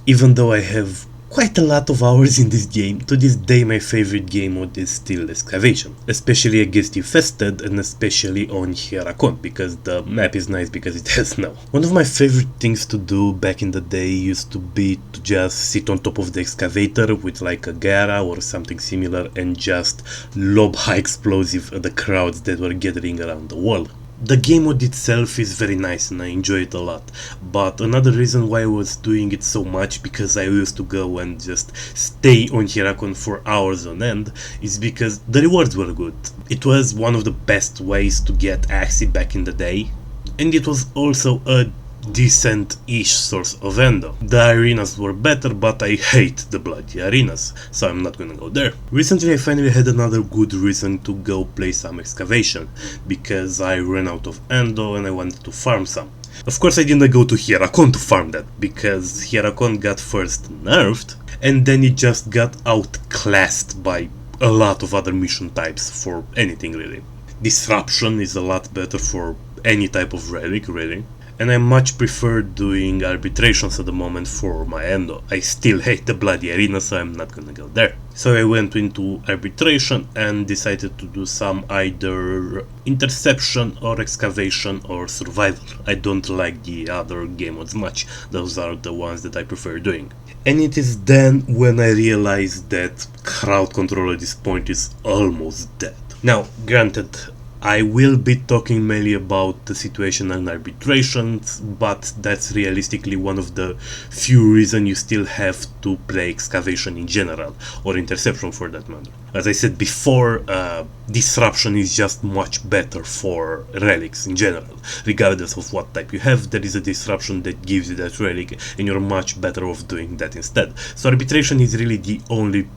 Even though I have quite a lot of hours in this game, to this day my favorite game mode is still Excavation, especially against Infested and especially on Hierakon, because the map is nice because it has snow. One of my favorite things to do back in the day used to be to just sit on top of the excavator with like a Gara or something similar and just lob high explosive at the crowds that were gathering around the wall. The game mode itself is very nice and I enjoy it a lot, but another reason why I was doing it so much, because I used to go and just stay on Hierakon for hours on end, is because the rewards were good. It was one of the best ways to get Axi back in the day, and it was also a decent-ish source of endo. The arenas were better, but I hate the bloody arenas, so I'm not gonna go there. Recently I finally had another good reason to go play some Excavation, because I ran out of endo and I wanted to farm some. Of course I didn't go to Hierakon to farm that, because Hierakon got first nerfed, and then it just got outclassed by a lot of other mission types for anything really. Disruption is a lot better for any type of relic really. And I much prefer doing arbitrations at the moment for my endo. I still hate the bloody arena, so I'm not gonna go there. So I went into arbitration and decided to do some either interception or excavation or survival. I don't like the other game modes much. Those are the ones that I prefer doing. And it is then when I realized that crowd control at this point is almost dead. Now, granted, I will be talking mainly about the situation and arbitrations, but that's realistically one of the few reasons you still have to play Excavation in general, or Interception for that matter. As I said before, Disruption is just much better for relics in general. Regardless of what type you have, there is a Disruption that gives you that relic, and you're much better off doing that instead. So Arbitration is really the only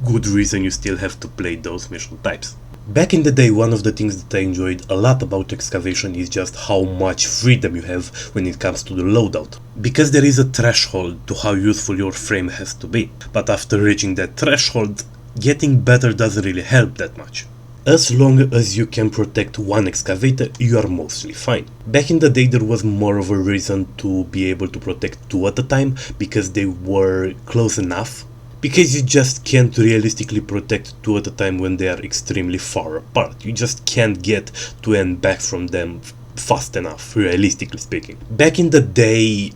good reason you still have to play those mission types. Back in the day, one of the things that I enjoyed a lot about Excavation is just how much freedom you have when it comes to the loadout. Because there is a threshold to how useful your frame has to be, but after reaching that threshold, getting better doesn't really help that much. As long as you can protect one excavator, you are mostly fine. Back in the day there was more of a reason to be able to protect two at a time, because they were close enough. Because you just can't realistically protect two at a time when they are extremely far apart. You just can't get to and back from them fast enough, realistically speaking. Back in the day,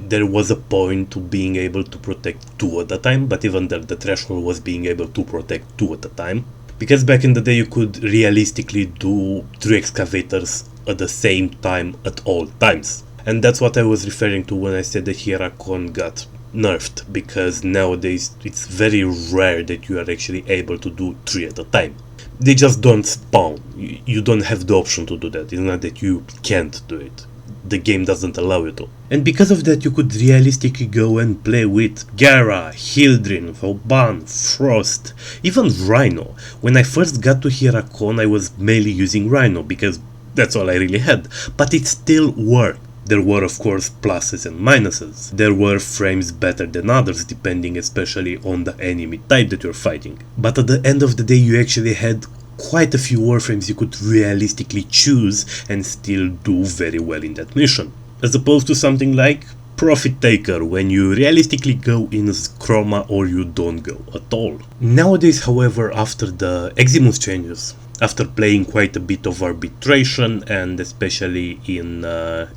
there was a point to being able to protect two at a time, but even there the threshold was being able to protect two at a time. Because back in the day you could realistically do 3 excavators at the same time at all times. And that's what I was referring to when I said that Hierakon got nerfed, because nowadays it's very rare that you are actually able to do 3 at a time. They just don't spawn. You don't have the option to do that. It's not that you can't do it. The game doesn't allow you to. And because of that you could realistically go and play with Gara, Hildrin, Vauban, Frost, even Rhino. When I first got to Hierakon I was mainly using Rhino because that's all I really had, but it still worked. There were of course pluses and minuses. There were frames better than others depending especially on the enemy type that you're fighting. But at the end of the day you actually had quite a few warframes you could realistically choose and still do very well in that mission. As opposed to something like Profit Taker, when you realistically go in as Chroma or you don't go at all. Nowadays however, after the Eximus changes, after playing quite a bit of arbitration and especially in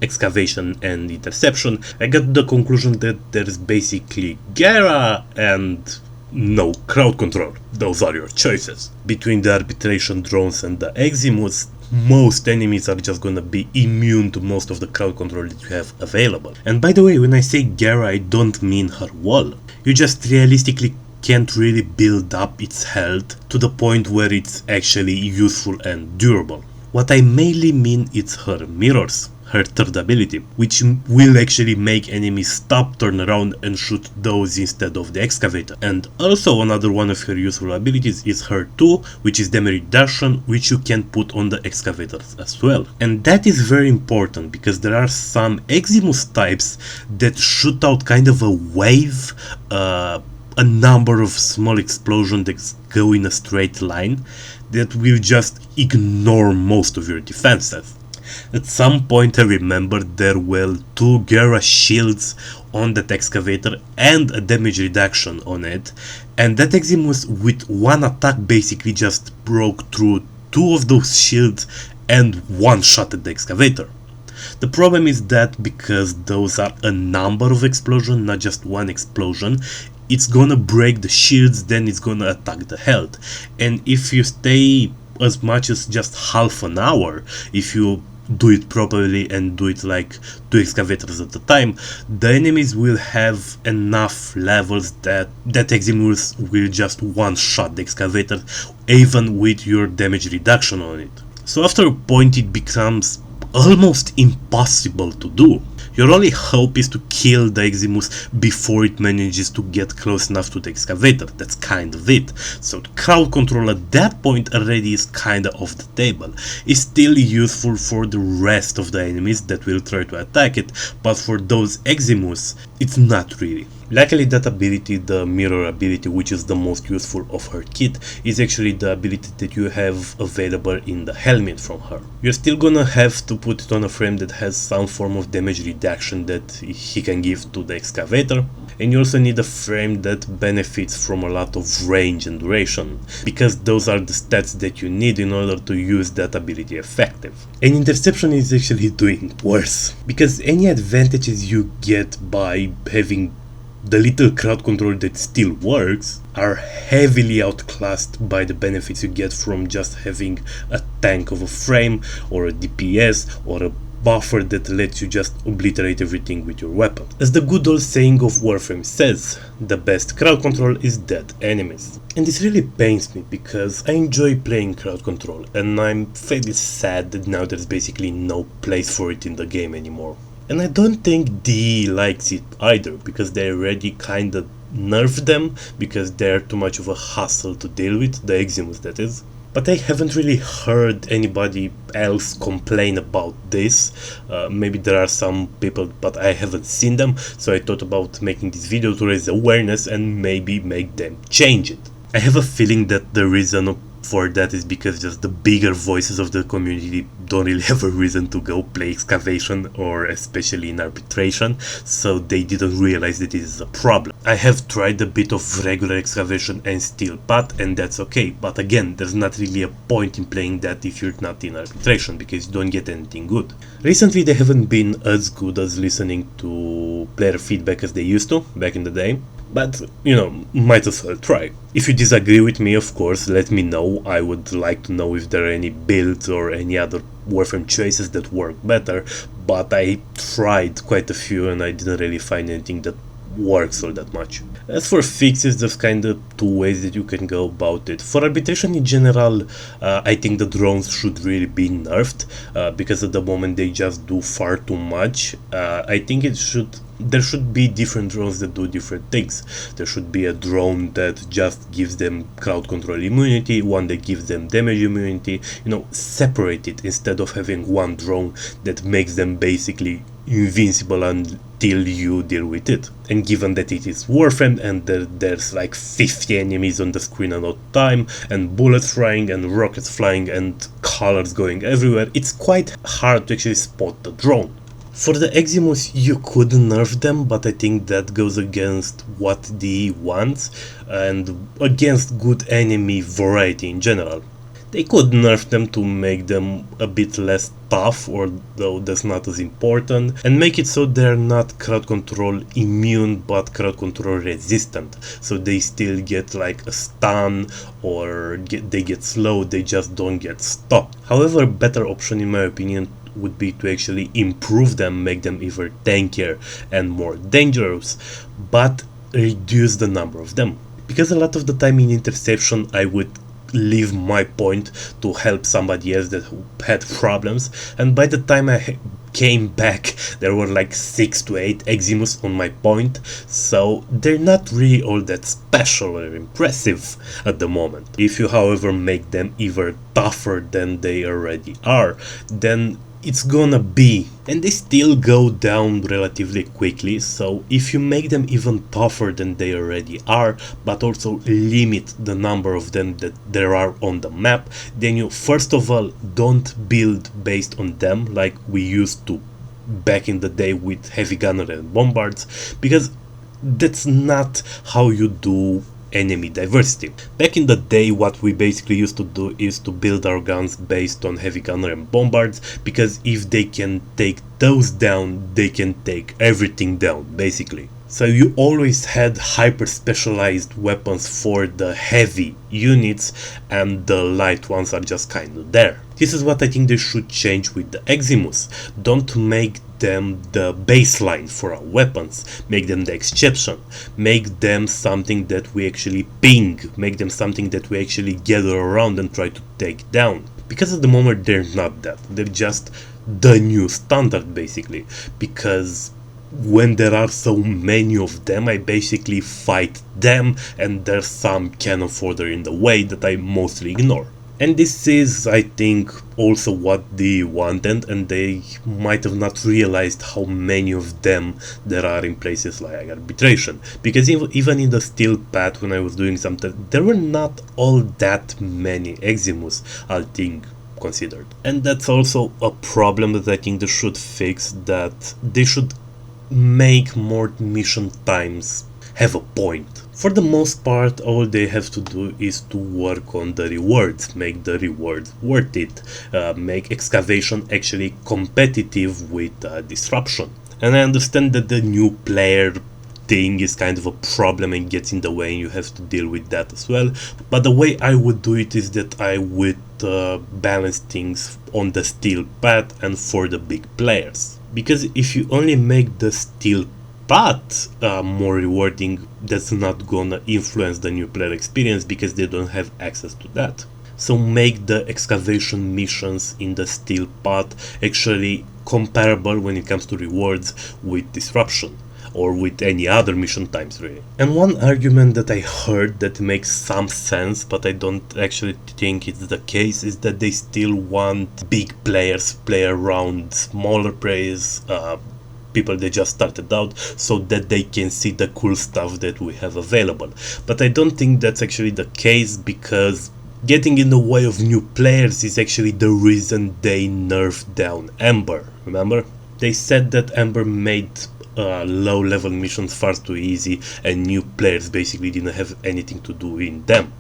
excavation and interception, I got to the conclusion that there's basically Gara and no crowd control. Those are your choices. Between the arbitration drones and the Eximus, most enemies are just gonna be immune to most of the crowd control that you have available. And by the way, when I say Gara, I don't mean her wall. You just realistically can't really build up its health to the point where it's actually useful and durable. What I mainly mean is her mirrors, her third ability, which will actually make enemies stop, turn around and shoot those instead of the excavator. And also another one of her useful abilities is her 2, which is damage reduction, which you can put on the excavators as well. And that is very important because there are some Eximus types that shoot out kind of a wave, a number of small explosions that go in a straight line that will just ignore most of your defenses. At some point I remember there were two Gera shields on that excavator and a damage reduction on it, and that Eximus with one attack basically just broke through two of those shields and one-shotted the excavator. The problem is that because those are a number of explosions, not just one explosion, it's gonna break the shields, then it's gonna attack the health. And if you stay as much as just half an hour, if you do it properly and do it like two excavators at a time, the enemies will have enough levels that Eximus will just one-shot the excavator even with your damage reduction on it. So after a point it becomes almost impossible to do. Your only hope is to kill the Eximus before it manages to get close enough to the excavator. That's kind of it. So the crowd control at that point already is kinda off the table. It's still useful for the rest of the enemies that will try to attack it, but for those Eximus, it's not really. Luckily that ability, the mirror ability, which is the most useful of her kit, is actually the ability that you have available in the helmet from her. You're still gonna have to put it on a frame that has some form of damage reduction that he can give to the excavator, and you also need a frame that benefits from a lot of range and duration, because those are the stats that you need in order to use that ability effective. And Interception is actually doing worse, because any advantages you get by having the little crowd control that still works are heavily outclassed by the benefits you get from just having a tank of a frame or a DPS or a buffer that lets you just obliterate everything with your weapon. As the good old saying of Warframe says, the best crowd control is dead enemies. And this really pains me because I enjoy playing crowd control and I'm fairly sad that now there's basically no place for it in the game anymore. And I don't think DE likes it either, because they already kinda nerfed them, because they're too much of a hassle to deal with, the Eximus that is. But I haven't really heard anybody else complain about this. Maybe there are some people, but I haven't seen them, so I thought about making this video to raise awareness and maybe make them change it. I have a feeling that the reason for that is because just the bigger voices of the community don't really have a reason to go play excavation, or especially in arbitration, so they didn't realize that it is a problem. I have tried a bit of regular excavation and steel path, and that's okay, but again, there's not really a point in playing that if you're not in arbitration, because you don't get anything good. Recently they haven't been as good as listening to player feedback as they used to back in the day, but, you know, might as well try. If you disagree with me, of course, let me know. I would like to know if there are any builds or any other Warframe choices that work better, but I tried quite a few and I didn't really find anything that works all that much. As for fixes, there's kinda two ways that you can go about it. For arbitration in general, I think the drones should really be nerfed, because at the moment they just do far too much. I think there should be different drones that do different things. There should be a drone that just gives them crowd control immunity, one that gives them damage immunity, you know, separate it instead of having one drone that makes them basically invincible until you deal with it. And given that it is Warframe and there's like 50 enemies on the screen at all time, and bullets flying and rockets flying and colors going everywhere, it's quite hard to actually spot the drone. For the Eximus you could nerf them, but I think that goes against what DE wants and against good enemy variety in general. They could nerf them to make them a bit less tough, although that's not as important, and make it so they're not crowd control immune but crowd control resistant, so they still get like a stun or they get slow, they just don't get stopped. However, a better option in my opinion would be to actually improve them, make them even tankier and more dangerous, but reduce the number of them. Because a lot of the time in interception I would leave my point to help somebody else that had problems, and by the time I came back there were like 6 to 8 Eximus on my point, so they're not really all that special or impressive at the moment. If you however make them even tougher than they already are, then it's gonna be. And they still go down relatively quickly, so if you make them even tougher than they already are, but also limit the number of them that there are on the map, then you first of all don't build based on them like we used to back in the day with heavy gunner and bombards, because that's not how you do enemy diversity. Back in the day, what we basically used to do is to build our guns based on heavy gunner and bombards, because if they can take those down, they can take everything down, basically. So you always had hyper specialized weapons for the heavy units, and the light ones are just kind of there. This is what I think they should change with the Eximus. Don't make them the baseline for our weapons, make them the exception, make them something that we actually ping, make them something that we actually gather around and try to take down. Because at the moment they're not that, they're just the new standard basically, because when there are so many of them, I basically fight them, and there's some cannon fodder in the way that I mostly ignore. And this is, I think, also what they wanted, and they might have not realized how many of them there are in places like arbitration. Because even in the steel path, when I was doing something, there were not all that many Eximus, I think, considered. And that's also a problem that I think they should fix, that they should make more mission times have a point. For the most part, all they have to do is to work on the rewards, make the rewards worth it, make excavation actually competitive with disruption. And I understand that the new player thing is kind of a problem and gets in the way, and you have to deal with that as well. But the way I would do it is that I would balance things on the steel path and for the big players. Because if you only make the steel path more rewarding, that's not gonna influence the new player experience, because they don't have access to that. So make the excavation missions in the steel path actually comparable when it comes to rewards with disruption, or with any other mission times really. And one argument that I heard that makes some sense, but I don't actually think it's the case, is that they still want big players play around smaller players, people that just started out, so that they can see the cool stuff that we have available. But I don't think that's actually the case, because getting in the way of new players is actually the reason they nerfed down Ember. Remember? They said that Ember made low level missions far too easy, and new players basically didn't have anything to do in them.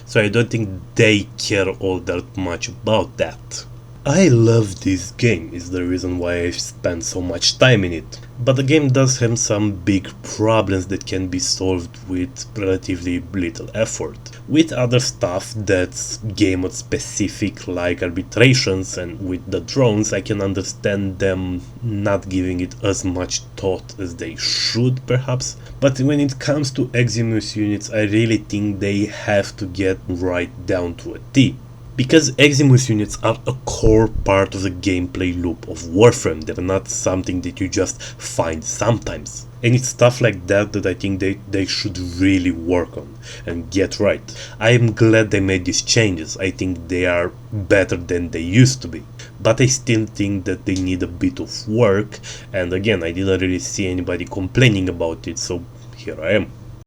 So I don't think they care all that much about that. I love this game, is the reason why I spent so much time in it. But the game does have some big problems that can be solved with relatively little effort. With other stuff that's game mode specific, like arbitrations, and with the drones, I can understand them not giving it as much thought as they should perhaps. But when it comes to Eximus units, I really think they have to get right down to a T. Because Eximus units are a core part of the gameplay loop of Warframe, they're not something that you just find sometimes. And it's stuff like that that I think they should really work on and get right. I am glad they made these changes, I think they are better than they used to be. But I still think that they need a bit of work, and again, I didn't really see anybody complaining about it, so here I am.